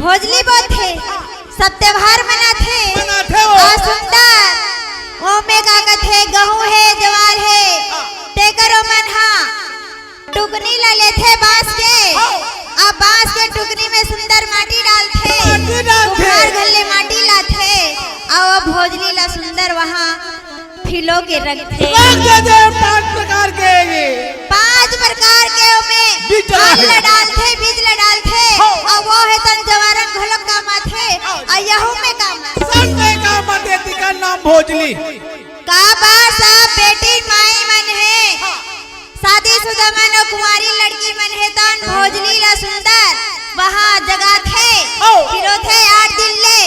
भोजली बहुत थे, सब त्योहार मनाथे सुंदर ओमे का कथे गहूं है जवार है ते करो मनहा टुकनी ला लेथे बांस के अब बांस के टुकनी में सुंदर माटी डालथे कुम्हार घल्ले माटी लाथे और भोजली ला सुंदर वहाँ फिलो के रखथे 5 प्रकार के ओमे ला डालथे बीज ला डालथे और वो है तन जवारन घलो काम आथे और यहू में काम आथे का नाम भोजली का बास बेटी माई मन है शादीशुदा मन और कुंवारी लड़की मन है तन भोजली ला सुंदर वहाँ जगह थे फिरो थे 8 दिन ले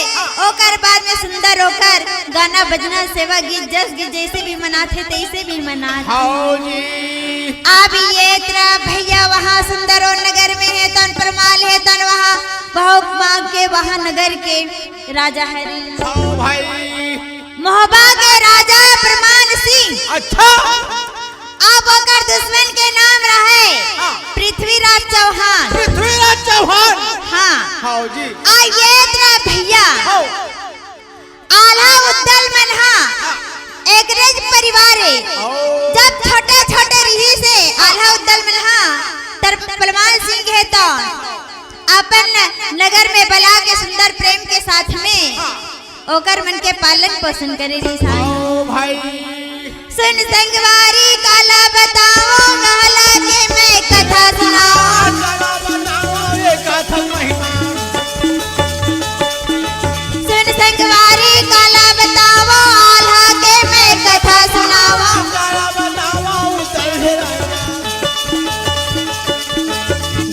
ओकर बाद में सुंदर होकर गाना बजना सेवा गीत जस गीत जैसे भी मनाथे तैसे भी मनाथे अब ये तरह भैया वहाँ सुंदर और नगर में है तन परमाल है तन वहाँ बहुत मांग के वहाँ नगर के राजा है मोहबा के राजा प्रमाण सिंह अच्छा अब ओकर दुश्मन के नाम रहे पृथ्वीराज चौहान हाँ जी ये तरह भैया आल्हा उद्दल मनहा एक रज परिवार है जब छोटे छोटे रही से आल्हा उद्दल मनहा तर परमाल सिंह है तो अपन नगर में बला के सुंदर प्रेम के साथ में ओकर मन के पालन पोषण करे भाई सुन संगवारी काला बताओ कहला के मैं कथा सुनाऊं सुन संगवारी काला बताओ आल्हा के मैं कथा सुनाऊं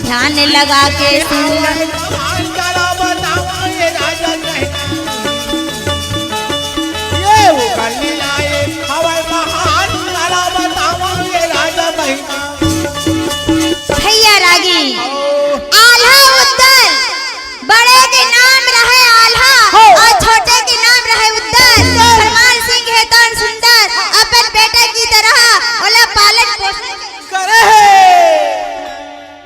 ध्यान लगा के सुन भैया रागी आल्हा उद्दल बड़े के नाम रहे आल्हा और छोटे के नाम रहे उद्दल परमाल सिंह है तो सुंदर अपन बेटे की तरह ओला पालन पोषण करे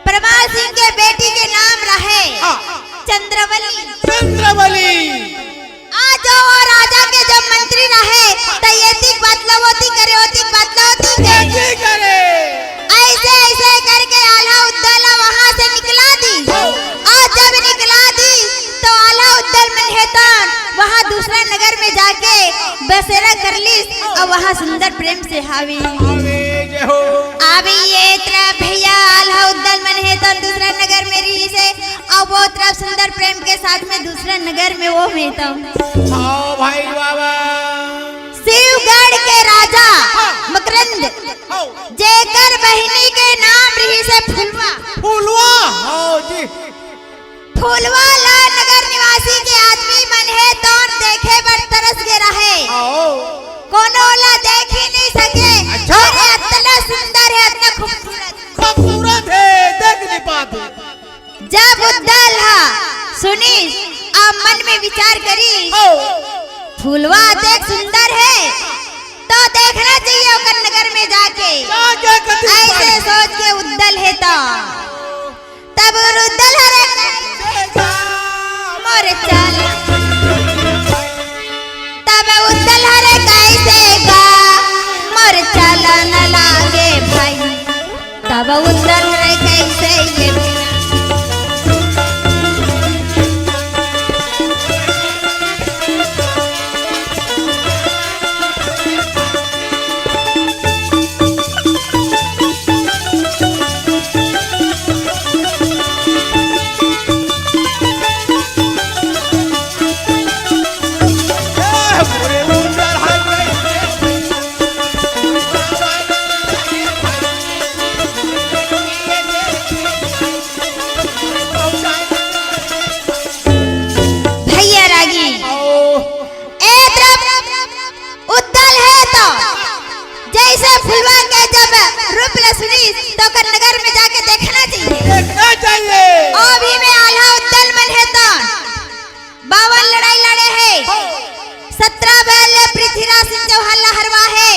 परमाल सिंह के बेटी के नाम रहे चंद्रवली आज वो राजा के जब मंत्री रहे तो ये बतलावती करे ऐसे ऐसे करके आल्हा उद्दल वहाँ से निकला दी और जब निकला दी तो आल्हा उद्दल मनहेतन वहाँ दूसरा नगर में जाके बसेरा कर ली और वहाँ सुंदर प्रेम से हावी अभी ये तरह भैया आल्हा उद्दल मनहेतन दूसरा नगर में रही से और वो तरफ सुंदर प्रेम के साथ में दूसरा नगर में वो में तो भाई बाबा शिवगढ़ के राजा मकरंद जेकर बहिनी के नाम रही से फुलवा ला नगर निवासी के आदमी मन है तो देखे बर तरस के रहे कोनो ला देख ही नहीं सके अरे इतना सुंदर है इतना खूबसूरत है देख नहीं पाते जब उद्दल सुनी अब मन में विचार करी फुलवा देख सुंदर है तो देखना चाहिए ओकर नगर में जाके ऐसे सोच के उद्दल है तो तब उद्दल मोर चल तब उद्दल हरे कैसे गा मोर चल न लागे भाई तब उद्दल हरे कैसे ये तो नगर में जाके देखना चाहिए अभी में आल्हा उद्दल मन है तो 52 लड़ाई लड़े है 17 बैल पृथ्वीराज सिंह चौहान हरवा है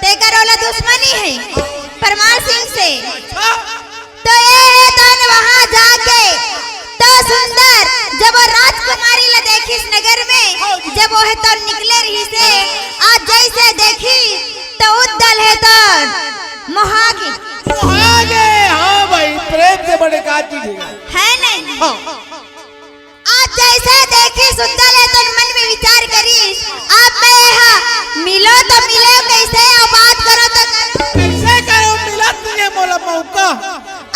ते करोला दुश्मनी है परमार सिंह से तो ये है तो वहाँ जाके तो सुंदर जब वो राजकुमारी ला देखी इस नगर में, जब वो है तो निकले रही से आज जैसे देखी तो उद्दल है तो मोहागे हाँ भाई, प्रेम से बड़े का चीज है नहीं। हाँ। आज जैसे देखी सुंदर है तो मन में विचार करी आप मैं यहाँ मिलो तो मिले कैसे और बात करो तो करो कैसे करो, मिला तुझे मोला मौका।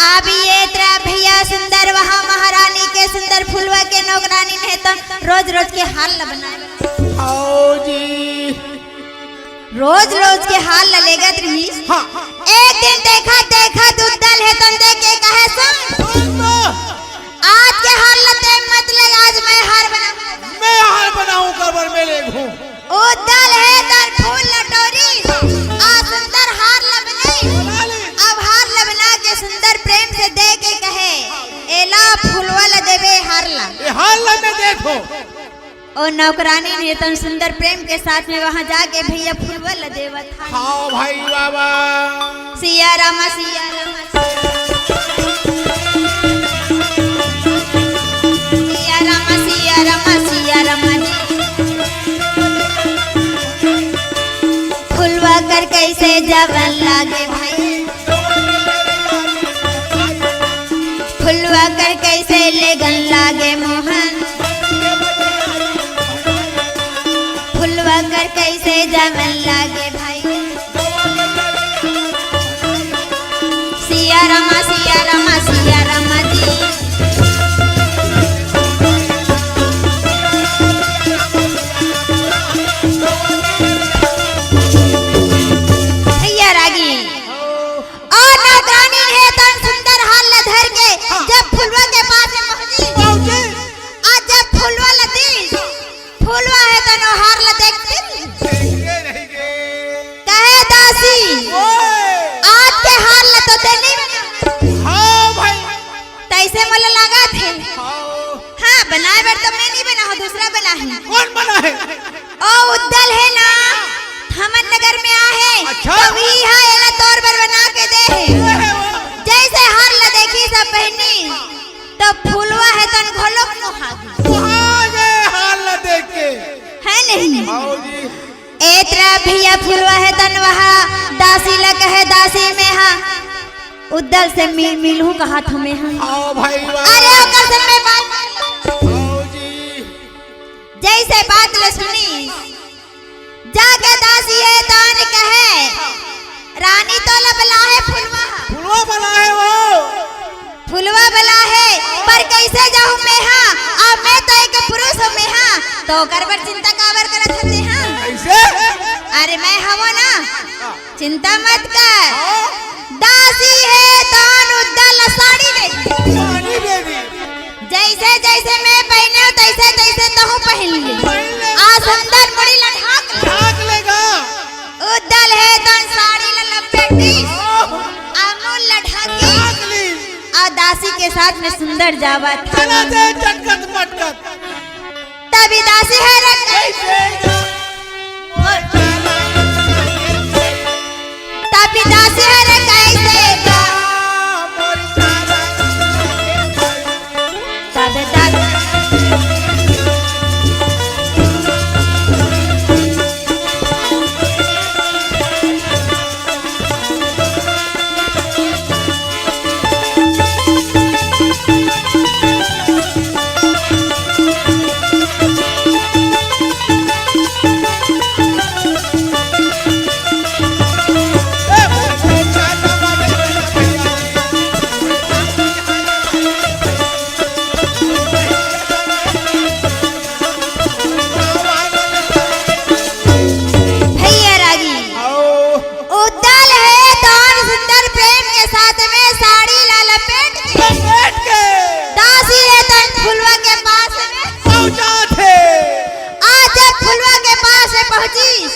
अब ये तेरा भैया सुंदर वहाँ महारानी के सुंदर फुलवा के नौकरानी ने तो रोज रोज के हाल न बनाए, आओ जी, रोज रोज के हाल न लेगत रही। हाँ। एक दिन देखा देखा दुद्दल है तो देख के कहे सुन आज के हाल लते मत ले, आज मैं हार बना, मैं हार बनाऊं करबर में ले घूम। उद्दल है तो फूल लटोरी आ सुंदर हार लबने, अब हार लबना के सुंदर प्रेम से दे के कहे एला फूलवा ल देवे हार ला। ये हाल ला में देखो। और नौकरानी ने तो सुंदर प्रेम के साथ में वहां जाके भैया फूलवा ल देवत था। हाँ भाई बाबा, सिया रामा सिया रामा सिया रामा सिया रामा सिया रामा फुलवा कर कैसे जवन लागे भाई, फुलवा कर कैसे लगन लागे मोहन, फुलवा कर कैसे जवन लागे भाई। सिया रामा सिया रामा सिया रामा जी भैया रागी और नौकरानी है तो सुंदर हाल ल धर के जब फुलवा के पास में पहुंची, आज जब फुलवा ल दी, फुलवा है तो नो हार ल देखती कहे दासी आज के हार ल तो दे नहीं बना। हाँ भाई, तैसे मोला लगा थे हाँ। हाँ बनाए बर तो मैं नहीं बना हूँ, दूसरा बना है। कौन बना है? ओ उद्दल है ना हमन नगर में आ है, अच्छा। तभी हाँ एला तौर पर बना के दे है। जैसे हार ल देखी सब पहनी तो फूलवा है तन घोलो नो हागी वहाँ गए हाल ला देख के। है नहीं। आओ जी, एतरा भैया फुलवा है तन वहाँ दासी ल कहे दासी में हाँ उद्दल से मिलूं कहा था मैं हाँ। आओ भाई बाबा, अरे ओकर से मैं बात आओ जी, जैसे बात ले सुनी जाके दासी है तान कहे रानी तो ल बला है फुलवा, फुलवा बना है वो। फुलवा बला है पर कैसे जाऊं मैं हाँ, अब मैं तो एक पुरुष हूँ मैं हाँ, तो कर पर चिंता काबर करत हते हाँ। कैसे? अरे मैं हूँ ना, चिंता मत कर। दासी है तान उद्दल साड़ी दे पानी दे दी। जैसे जैसे मैं पहने हूँ तैसे तैसे तो हूँ पहन ली आ सुंदर मुड़ी लठाक ढाक लेगा। उद्दल है तान साड़ी ल लपेटी अमूल लठाकी ढाक ली। और दासी के साथ में सुंदर जावा था। चला दे चटकत पटकत। तभी दासी है रख कैसे? तभी दासी है रे कैसे तब तक पहुंची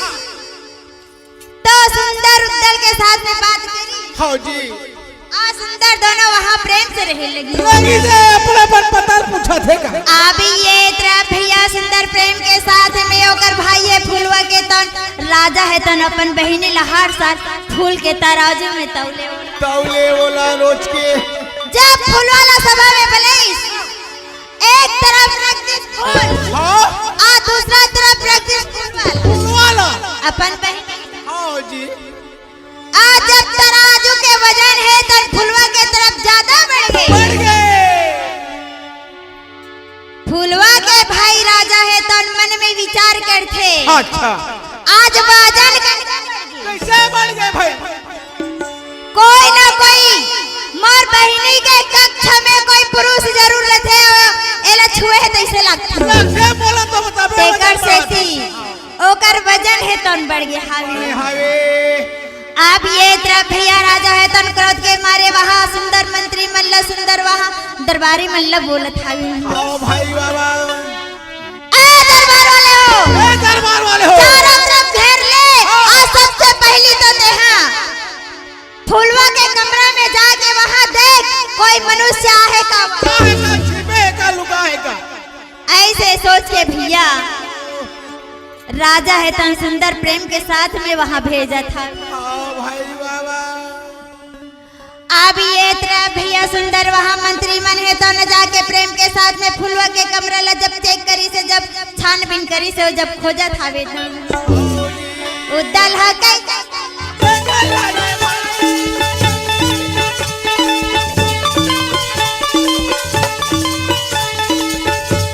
तो सुंदर उद्दल के साथ में बात करी। हाँ जी। आ सुंदर दोनों वहाँ प्रेम से रहे लगी। लगी से अपना पर पता पूछा थे का। अभी ये तेरा भैया सुंदर प्रेम के साथ में होकर भाई है फुलवा के तन राजा है तन अपन बहिनी लहार साथ फूल के तराजू में तौले बोला रोज के जब फूल वाला सभा में बलेस एक तरफ रख दिस फूल हाँ आ दूसरा तरफ रख दिस फूल वाला अपन बहन हाँ जी आज जब तराजू के वजन है तो फुलवा के तरफ ज्यादा बढ़ गए फुलवा के भाई राजा है तो मन में विचार करते अच्छा आज वजन कैसे बढ़ गए भाई कोई ना कोई मोर बहिनी के कक्ष में कोई पुरुष जरूर रहते एला छुए है तैसे लगता कैसे बोला तो बताबे तेकर से थी ओकर वजन है तन बढ़ गया हावी हावे अब ये तरफ भैया राजा है तन क्रोध के मारे वहाँ सुंदर मंत्री मल्ल सुंदर वहाँ दरबारी मल्ल बोलत हावी आओ भाई बाबा दरबार वाले हो चारों तरफ घेर ले और सबसे पहली तो देहा फुलवा के कमरा में जाके वहाँ देख कोई मनुष्य आहे का छिपे का लुका है का ऐसे सोच के भैया राजा है तन सुंदर प्रेम के साथ में वहाँ भेजा था भाई बाबा अब ये तरह भैया सुंदर वहाँ मंत्री मन है तो न जाके प्रेम के साथ में फुलवा के कमरा ला जब चेक करी से जब छानबीन करी से जब खोजा था वे उदल हा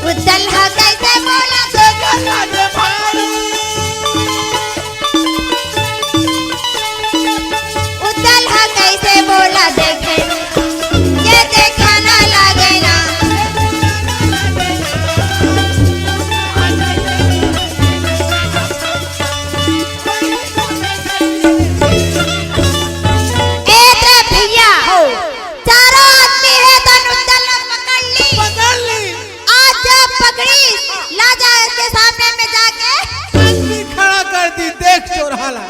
उदल हा कैसे बोला उदल हा कैसे बोला देखे ये देखा ना लागे ना भैया चारों आदमी है तो उदल पकड़ ली आज जब पकड़ी लाजा के सामने में जाके खड़ा कर दी देख चोरहाला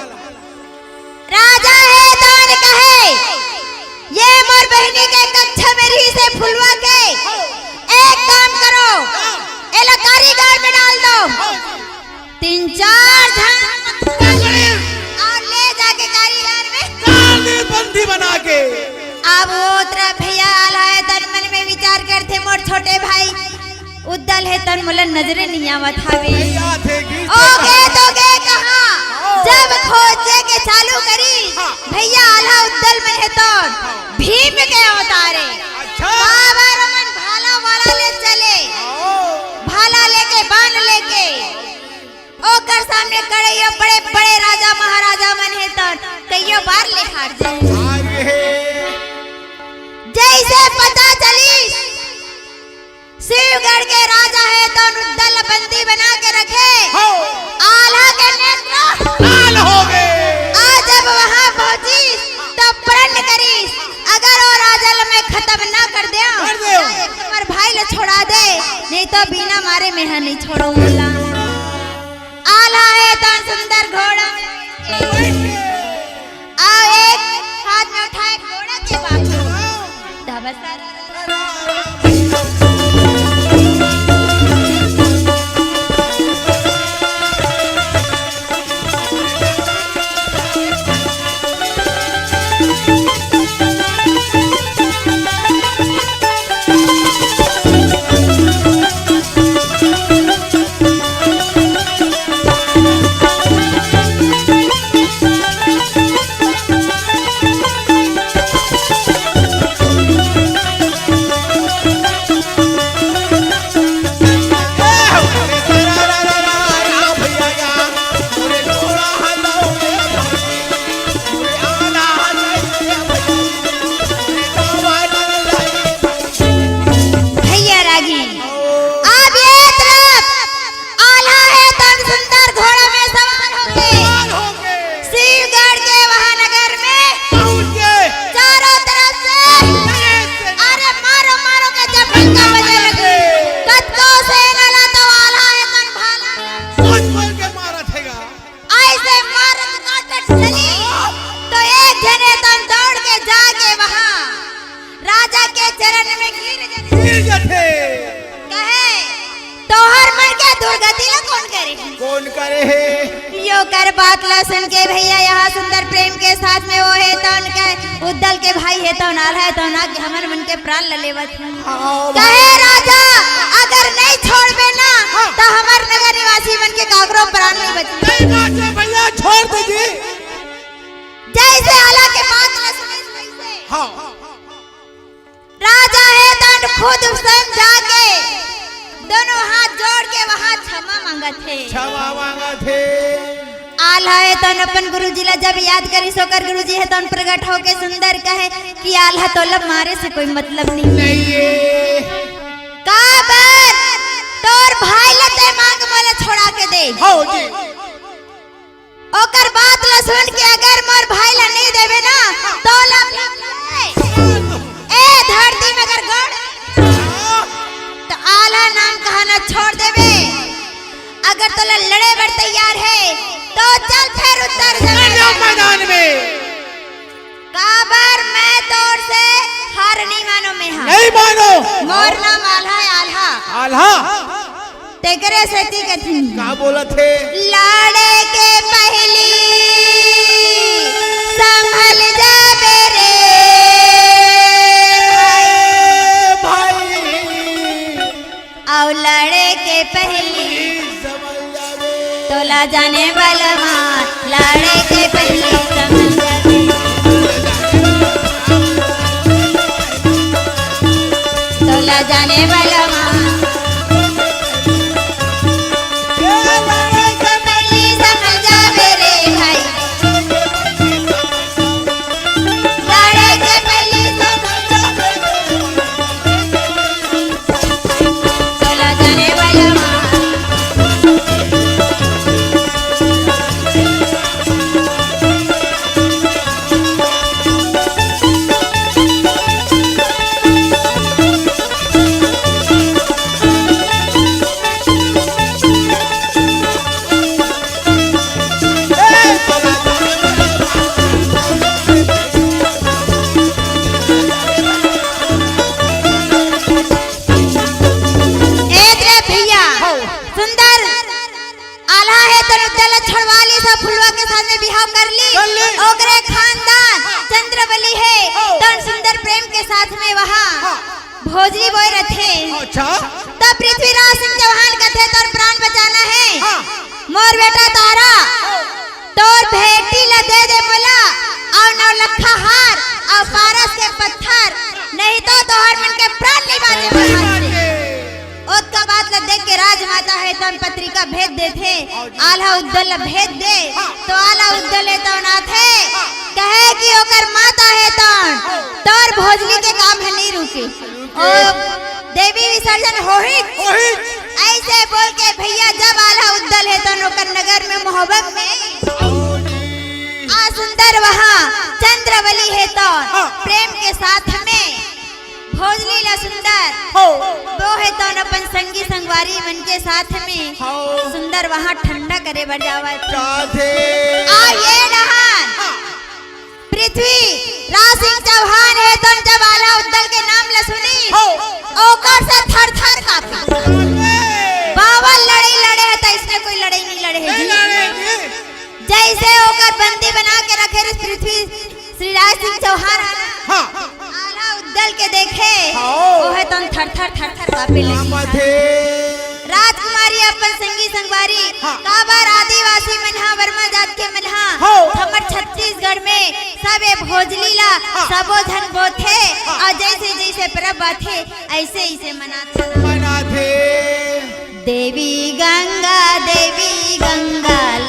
राजा है दान कहे ये मोर बहनी के कक्ष में रही से फुलवा के एक काम करो एला कारीगर में डाल दो 3-4 और ले जाके कारीगर में बंदी बना के अब वो तरह भैया आला है तन मन में विचार करते मोर छोटे भाई उद्दल है तन मुलन नजरे नहीं आवत हावे ओगे तो गे कहां जब खोजे के चालू करी भैया आला उद्दल में है तो भीम के अवतारे बाबा रमन भाला वाला ले चले भाला लेके बाण लेके ओकर सामने कड़ैया बड़े बड़े राजा महाराजा मन है तो कईयो बार ले हार जाए जैसे पता चली शिवगढ़ के राजा है तो उद्दल बंदी बना के रखे आला के नेत्र लाल हो गए आज जब वहाँ पहुंची तो प्रण करी अगर वो राजा में खत्म ना कर दे हमारे भाई ले छोड़ा दे नहीं तो बिना मारे में है नहीं छोड़ूंगा आला है तो सुंदर घोड़ा आओ एक हाथ में उठाए घोड़ा के बापू धबसा कौन करे है यो कर बात ला सुन के भैया यहाँ सुंदर प्रेम के साथ में वो है तो उनके उद्दल के भाई है तो नाल है तो ना कि हमर मन के प्राण ललेवत कहे राजा अगर नहीं छोड़बे ना तो हमर नगर निवासी मन के कागरो प्राण नहीं बचे नहीं भैया छोड़ दीजिए। जैसे आला के बात ला सुने वैसे हाँ राजा है तो खुद स्वयं जाके दोनों हाथ जोड़ के वहाँ क्षमा मांगा थे क्षमा मांगा थे। आल्हा है तो अपन गुरुजी ला जब याद करी सोकर गुरुजी है तो प्रकट होके सुंदर कहे कि आल्हा तो लब मारे से कोई मतलब नहीं काबर तोर भाई लते मांग मोले छोड़ा के दे हो जी ओकर बात ला सुन के अगर मोर भाई ला नहीं देवे ना तो लब ए धरती में अगर गड़ तो आल्हा नाम कहना छोड़ देवे अगर तो लड़े बर तैयार है तो चल फिर उत्तर मैदान में काबर मैं तोर से हार नहीं मानो में हाँ नहीं मानो मोर नाम आल्हा है आल्हा आल्हा तेकरे सेती कथी का बोला थे लाड़े के पहली संभल जाबे रे भाई और लड़े के पहली तोला जाने वाला मां लाड़े के पहली समझ जाते तोला जाने वाला मां पहली समझ जाबे रे भाई लाड़े के पहली तोला जाने वाला मां फुलवा के साथ में बिहाव कर ली ओकरे खानदान चंद्रबली है तो सुंदर प्रेम के साथ में वहाँ भोजनी बोए रथे अच्छा तब पृथ्वीराज सिंह चौहान कथे तोर प्राण बचाना है मोर बेटा तारा तोर भेटी ला दे दे मोला और 9 लखा हार और पारस के पत्थर नहीं तो तोहर मन के प्राण नहीं बाजे ओत का बात ला देख के राजमाता है तन पत्रिका भेज दे थे आल्हा उद्दल भेज दे तो आला उद्दल है तो ना थे कहे कि ओकर माता है तन तोर भोजली के काम है नहीं रुके ओ देवी विसर्जन होही ऐसे बोल के भैया जब आल्हा उद्दल है तन ओकर नगर में मोहब्बत में आ सुंदर वहाँ चंद्रवली है तो प्रेम के साथ में भोजली ला सुंदर वो है तो अपन संगी संगवारी मन के साथ में सुंदर वहाँ ठंडा करे बढ़ जावा आ ये नहान पृथ्वी राज सिंह चौहान है तो जब आला उद्दल के नाम ला सुनी ओकर से थर थर कांपी बाबा लड़े है तो इसमें कोई लड़ाई नहीं लड़े है जैसे ओकर बंदी बना के रखे पृथ्वी श्री राज सिंह चौहान आला उद्दल के देखे वो है तो थर थर कांपे लगी राजकुमारी अपन संगी संगवारी काबर आदिवासी मनहा वर्मा जात के मनहा हमर छत्तीसगढ़ में सबे भोजली ला सबो धन बोथे और जैसे जैसे परब बाथे ऐसे ऐसे मनाथे देवी गंगा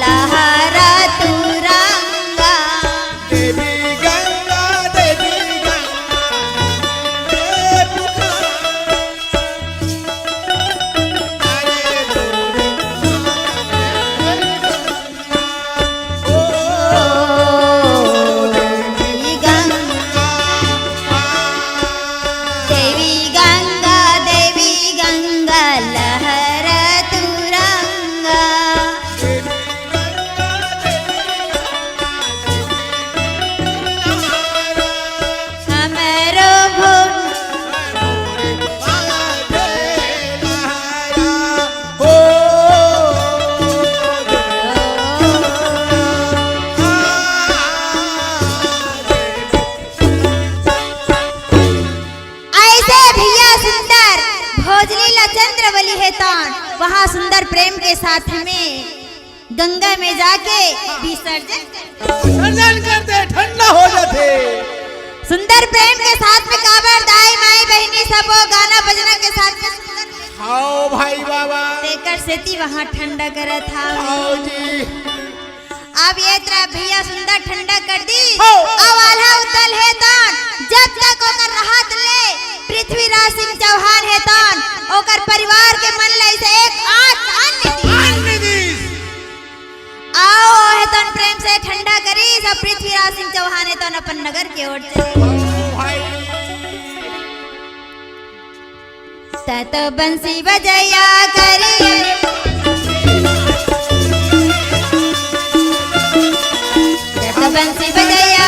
लहरा तू रंगा देवी गंगा देवी गंगा में जाके विसर्जन विसर्जन कर दे, ठंडा हो जाते। सुंदर प्रेम के साथ में काबर दाई माई बहनी सब वो गाना बजना के साथ में सुंदर आओ भाई बाबा, देकर सेती वहाँ ठंडा करा था। आओ जी। अब ये तरह भैया सुंदर ठंडा कर दी। हो। अब आल्हा उतल है तान जब तक ओकर राहत ले पृथ्वीराज सिंह चौहान है तान ओकर परिवार के मन लाई से एक अन्य दिस। आओ है तान प्रेम से ठंडा करी सब पृथ्वीराज सिंह चौहान है तान अपन नगर के ओर चले। आओ भाई। तत बंसी बजैया करी बंसी बजैया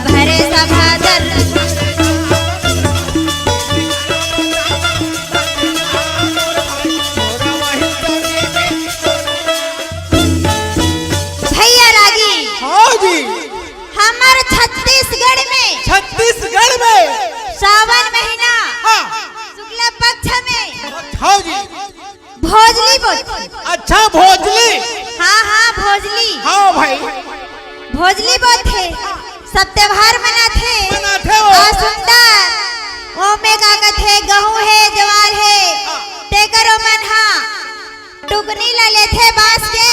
भरे सभादर भैया रागी। हाँ जी। हमारे छत्तीसगढ़ में सावन महीना शुक्ला पक्ष में हाँ जी भोजली बोलते। अच्छा भोजली। हाँ भोजली। हाँ भाई भोजली बोलते सब त्योहार मनाते सुंदर ओ में का कथे गहूं है जवार है ते करो मनहा टुकनी ला लेथे बांस के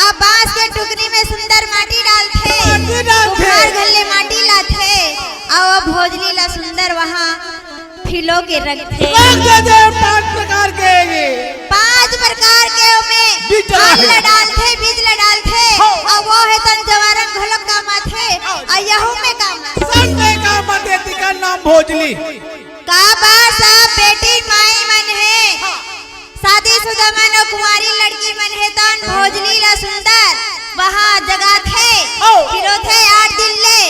अब बांस के टुकनी में सुंदर माटी डालथे कुम्हार गल्ले माटी लाथे और भोजली ला सुंदर वहाँ फिलो के रखथे। 5 प्रकार के में बीज ला डालथे और वो है तन जवारन घलक काम आथे और यहू में काम आथे का नाम भोजली। का बासा बेटी माई मन है शादीशुदा मन और कुंवारी लड़की मन है तन भोजली ला सुंदर वहाँ जगह थे फिरो थे 8 दिन ले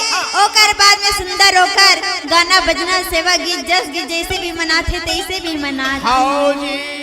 ओकर बाद में सुंदर होकर गाना बजना सेवा गीत जस गीत जैसे भी मनाथे तैसे भी मनाथे।